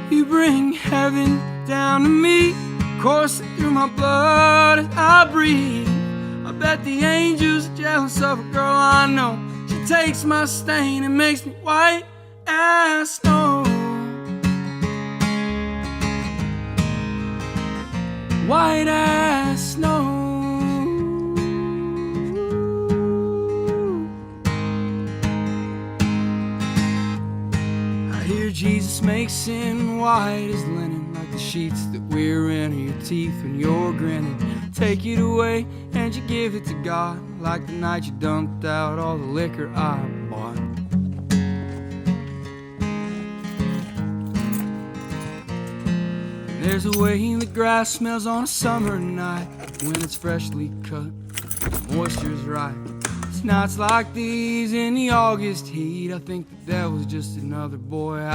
You bring heaven down to me, coursing through my blood as I breathe. I bet the angels are jealous of a girl I know. She takes my stain and makes me white as snow. White as snow. I hear Jesus makes sin white as linen, like the sheets that we're in, or your teeth when you're grinning. Take it away and you give it to God, like the night you dumped out all the liquor I bought. There's a way the grass smells on a summer night when it's freshly cut, the moisture's right. It's nights like these in the August heat, I think the devil's just another boy